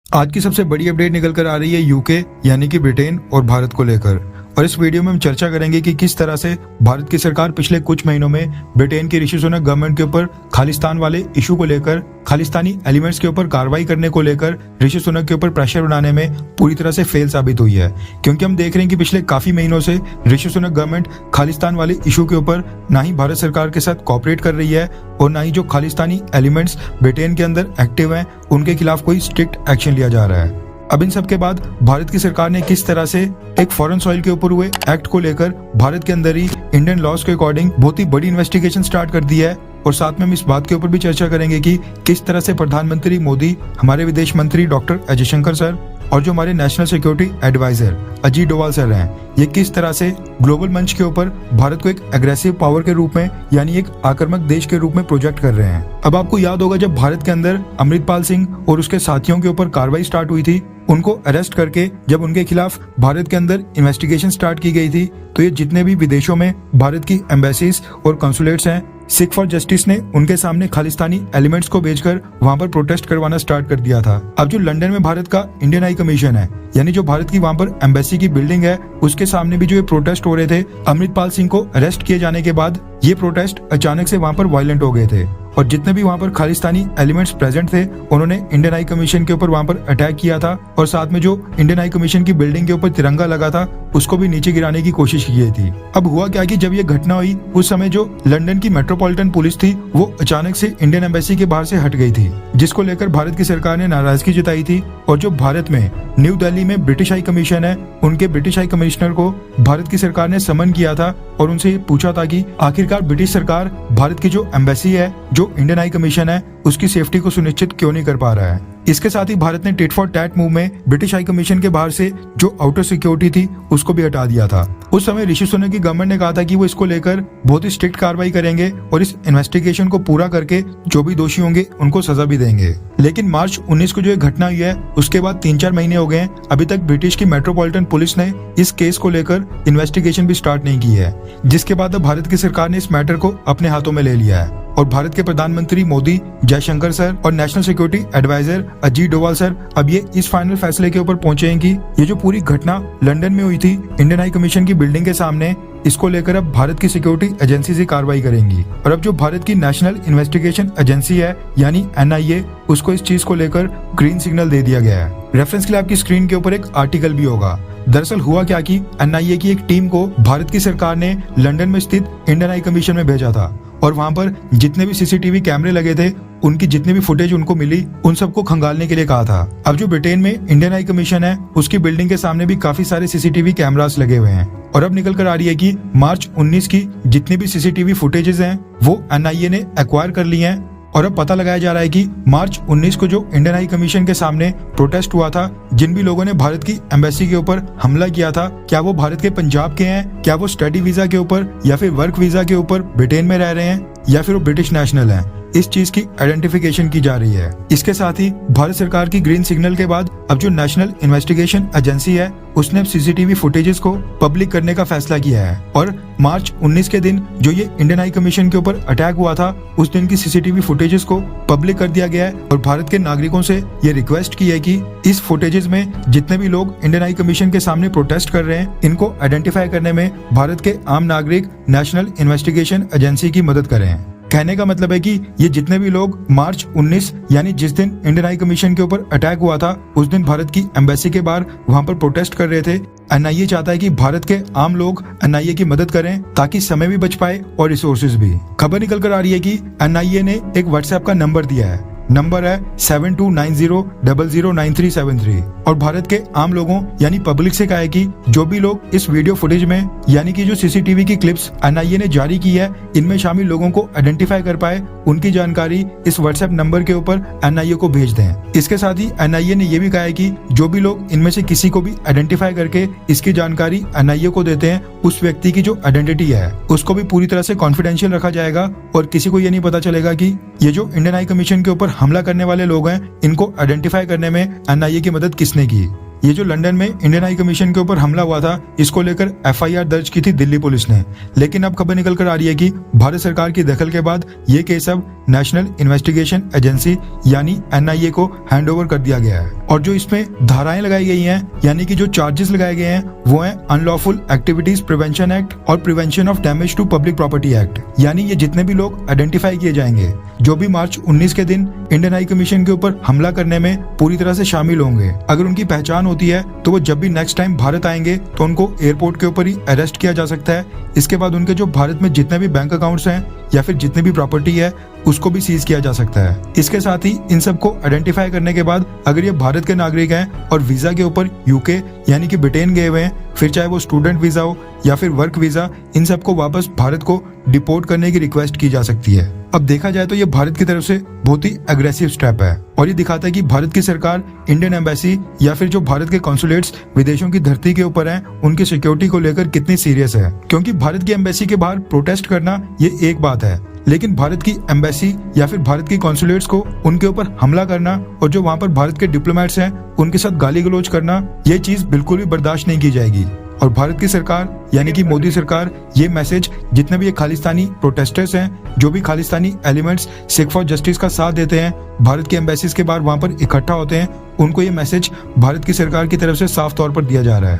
आज की सबसे बड़ी अपडेट निकल कर आ रही है यूके यानी कि ब्रिटेन और भारत को लेकर। और इस वीडियो में हम चर्चा करेंगे कि किस तरह से भारत की सरकार पिछले कुछ महीनों में ब्रिटेन की ऋषि सुनक गवर्नमेंट के ऊपर खालिस्तान वाले इशू को लेकर, खालिस्तानी एलिमेंट्स के ऊपर कार्रवाई करने को लेकर ऋषि सुनक के ऊपर प्रेशर बनाने में पूरी तरह से फेल साबित हुई है। क्योंकि हम देख रहे हैं कि पिछले काफी महीनों से ऋषि सुनक गवर्नमेंट खालिस्तान वाले इशू के ऊपर ना ही भारत सरकार के साथ कोऑपरेट कर रही है और ना ही जो खालिस्तानी एलिमेंट्स ब्रिटेन के अंदर एक्टिव हैं उनके खिलाफ कोई स्ट्रिक्ट एक्शन लिया जा रहा है। अब इन सब के बाद भारत की सरकार ने किस तरह से एक फॉरेन सॉइल के ऊपर हुए एक्ट को लेकर भारत के अंदर ही इंडियन लॉज के अकॉर्डिंग बहुत ही बड़ी इन्वेस्टिगेशन स्टार्ट कर दी है। और साथ में हम इस बात के ऊपर भी चर्चा करेंगे कि किस तरह से प्रधानमंत्री मोदी, हमारे विदेश मंत्री डॉक्टर अजय शंकर सर और जो हमारे national security adviser Ajit Doval sir हैं, ये किस तरह से ग्लोबल मंच के ऊपर भारत को एक एग्रेसिव पावर के रूप में यानी एक आक्रामक देश के रूप में प्रोजेक्ट कर रहे हैं। अब आपको याद होगा जब भारत के अंदर अमृतपाल सिंह और उसके साथियों के ऊपर कार्रवाई स्टार्ट हुई थी, उनको अरेस्ट करके जब उनके खिलाफ भारत के अंदर इन्वेस्टिगेशन स्टार्ट की गई थी, तो ये जितने भी विदेशों में भारत की एम्बेसीज और कंसुलेट्स हैं, सिख फॉर जस्टिस ने उनके सामने खालिस्तानी एलिमेंट्स को भेजकर वहां पर प्रोटेस्ट करवाना स्टार्ट कर दिया था। अब जो लंदन में भारत का इंडियन हाई कमीशन है, यानी जो भारत की वहां पर एम्बेसी की बिल्डिंग है, उसके सामने भी जो ये प्रोटेस्ट हो रहे थे, अमृतपाल सिंह को अरेस्ट किए जाने के बाद ये प्रोटेस्ट अचानक से वहां पर वायलेंट हो गए थे। और जितने भी वहां पर खालिस्तानी एलिमेंट्स प्रेजेंट थे, उन्होंने इंडियन हाई कमीशन के ऊपर वहां पर अटैक किया था और साथ में जो इंडियन हाई कमीशन की बिल्डिंग के ऊपर तिरंगा लगा था उसको भी नीचे गिराने की कोशिश की गई थी। अब हुआ क्या कि जब ये घटना हुई उस समय जो लंदन की मेट्रोपॉलिटन पुलिस थी वो अचानक से इंडियन एम्बेसी के बाहर से हट गई थी, जिसको लेकर भारत की सरकार ने नाराजगी जताई थी। और जो भारत में न्यू दिल्ली में ब्रिटिश हाई कमीशन है, उनके ब्रिटिश हाई कमिश्नर को भारत की सरकार ने समन किया था और उनसे ये पूछा था कि आखिरकार ब्रिटिश सरकार भारत की जो एम्बेसी है, जो इंडियन हाई कमीशन है, उसकी सेफ्टी को सुनिश्चित क्यों नहीं कर पा रहा है। इसके साथ ही भारत ने टिट फॉर टैट मूव में ब्रिटिश हाई कमीशन के बाहर से जो आउटर सिक्योरिटी थी उसको भी हटा दिया था। उस समय ऋषि सुनक की गवर्नमेंट ने कहा था कि वो इसको लेकर बहुत ही स्ट्रिक्ट कार्रवाई करेंगे और इस इन्वेस्टिगेशन को पूरा करके जो भी दोषी होंगे उनको सजा भी देंगे। लेकिन मार्च 19 को जो ये घटना हुई है उसके बाद 3-4 महीने हो गए, अभी तक ब्रिटिश की मेट्रोपॉलिटन पुलिस ने इस केस को लेकर इन्वेस्टिगेशन भी स्टार्ट नहीं की है, जिसके बाद अब भारत की सरकार ने इस मैटर को अपने हाथों में ले लिया है। और भारत के प्रधानमंत्री मोदी, जयशंकर सर और national security adviser Ajit Doval sir अब ये इस फाइनल फैसले के ऊपर पहुंचे हैं कि ये जो पूरी घटना लंदन में हुई थी इंडियन हाई कमीशन की बिल्डिंग के सामने, इसको लेकर अब भारत की सिक्योरिटी एजेंसी से कार्रवाई करेंगी। और अब जो भारत की नेशनल इन्वेस्टिगेशन एजेंसी है यानी NIA, उसको इस चीज को लेकर ग्रीन सिग्नल दे दिया गया है। रेफरेंस के लिए आपकी स्क्रीन के ऊपर एक आर्टिकल भी होगा। दरअसल हुआ क्या कि NIA की एक टीम को भारत की सरकार ने लंदन में स्थित इंडियन हाई कमीशन में भेजा था और वहां पर जितने भी CCTV कैमरे लगे थे, उनकी जितनी भी फुटेज उनको मिली, उन सबको खंगालने के लिए कहा था। अब जो ब्रिटेन में इंडियन हाई कमीशन है, उसकी बिल्डिंग के सामने भी काफी सारे CCTV कैमरास लगे हुए हैं। और अब निकल कर आ रही है कि मार्च 19 की जितनी भी CCTV फुटेजेस हैं वो NIA ने एक्वायर कर ली हैं। और अब पता लगाया जा रहा है कि मार्च 19 को जो इंडियन हाई कमीशन के सामने प्रोटेस्ट हुआ था, जिन भी लोगों ने भारत की एम्बेसी के ऊपर हमला किया था, क्या वो भारत के पंजाब के हैं, क्या वो स्टडी वीजा के ऊपर या फिर वर्क वीजा के ऊपर ब्रिटेन में रह रहे हैं, या फिर वो ब्रिटिश नेशनल हैं, इस चीज की आइडेंटिफिकेशन की जा रही है। इसके साथ ही भारत सरकार की ग्रीन सिग्नल के बाद अब जो नेशनल इन्वेस्टिगेशन एजेंसी है उसने अब CCTV फुटेजेस को पब्लिक करने का फैसला किया है। और मार्च 19 के दिन जो ये इंडियन हाई कमीशन के ऊपर अटैक हुआ था, उस दिन की CCTV फुटेजेस को पब्लिक कर दिया गया है। और भारत के नागरिकों से ये रिक्वेस्ट की है कि इस फुटेजेस में जितने भी लोग इंडियन हाई कमीशन के सामने प्रोटेस्ट कर रहे हैं, इनको आइडेंटिफाई करने में भारत के आम नागरिक नेशनल इन्वेस्टिगेशन एजेंसी की मदद करें। कहने का मतलब है कि ये जितने भी लोग मार्च 19 यानी जिस दिन इंडियन हाई कमीशन के ऊपर अटैक हुआ था, उस दिन भारत की एम्बेसी के बाहर वहां पर प्रोटेस्ट कर रहे थे, NIA चाहता है कि भारत के आम लोग NIA की मदद करें ताकि समय भी बच पाए और रिसोर्सेज भी। खबर निकल कर आ रही है कि NIA ने एक व्हाट्सएप का नंबर दिया है, नंबर है 7290009373 और भारत के आम लोगों यानी पब्लिक से कहा है कि जो भी लोग इस वीडियो फुटेज में यानी कि जो CCTV की क्लिप्स NIA ने जारी की है, इनमें शामिल लोगों को आइडेंटिफाई कर पाए, उनकी जानकारी इस व्हाट्सएप नंबर के ऊपर NIA को भेज दें। इसके साथ ही NIA ने यह भी कहा है कि जो भी लोग इनमें से किसी को भी आइडेंटिफाई करके इसकी जानकारी NIA को देते हैं, उस व्यक्ति की जो आइडेंटिटी है उसको भी पूरी तरह से कॉन्फिडेंशियल रखा जाएगा और किसी को ये नहीं पता चलेगा कि ये जो इंडियन हाई कमीशन के ऊपर हमला करने वाले लोग हैं, इनको आइडेंटिफाई करने में NIA की मदद किसने की। ये जो लंदन में इंडियन हाई कमीशन के ऊपर हमला हुआ था, इसको लेकर एफआईआर दर्ज की थी दिल्ली पुलिस ने। लेकिन अब खबर निकल कर आ रही है कि भारत सरकार की दखल के बाद ये केस अब नेशनल इन्वेस्टिगेशन एजेंसी यानी एनआईए को हैंडओवर कर दिया गया है। और जो इसमें धाराएं लगाई गई हैं, यानी कि जो चार्जेस लगाए गए हैं, वो हैं अनलॉफुल एक्टिविटीज प्रिवेंशन एक्ट और prevention of damage to public property act. यानी ये जितने भी लोग आइडेंटिफाई किए जाएंगे जो भी मार्च 19 के दिन इंडियन हाई कमीशन के ऊपर हमला करने में पूरी तरह से शामिल होंगे, अगर उनकी पहचान होती है तो वो जब भी नेक्स्ट टाइम भारत आएंगे तो उनको एयरपोर्ट के ऊपर ही अरेस्ट किया जा सकता है। इसके बाद उनके जो भारत में जितने भी बैंक अकाउंट्स हैं या फिर जितनी भी प्रॉपर्टी है उसको भी सीज किया जा सकता है। इसके साथ ही इन सबको आइडेंटिफाई करने के बाद अगर ये भारत के नागरिक हैं और वीजा के ऊपर यूके यानी कि ब्रिटेन गए हुए हैं, फिर चाहे वो स्टूडेंट वीजा हो या फिर वर्क वीजा, इन सबको वापस भारत को डिपोर्ट करने की रिक्वेस्ट की जा सकती है। अब देखा जाए तो ये भारत की तरफ से बहुत ही एग्रेसिव स्टेप है और ये दिखाता है कि भारत की सरकार इंडियन एम्बेसी या फिर जो भारत के कॉन्सुलेट्स विदेशों की धरती के ऊपर हैं उनकी सिक्योरिटी को लेकर कितनी सीरियस है। क्योंकि भारत की एम्बेसी के बाहर प्रोटेस्ट करना ये एक बात है, लेकिन भारत की एम्बेसी या फिर भारत की कॉन्सुलेट्स को उनके ऊपर हमला करना और जो वहाँ पर भारत के डिप्लोमेट्स हैं उनके साथ गाली गलौज करना, ये चीज बिल्कुल भी बर्दाश्त नहीं की जाएगी। और भारत की सरकार यानी कि मोदी सरकार ये मैसेज जितने भी ये खालिस्तानी प्रोटेस्टर्स हैं, जो भी Khalistani elements Sikh for justice का साथ देते हैं, भारत की एम्बेसीज के बाहर वहां पर इकट्ठा होते हैं, उनको ये मैसेज भारत की सरकार की तरफ से साफ तौर पर दिया जा रहा है।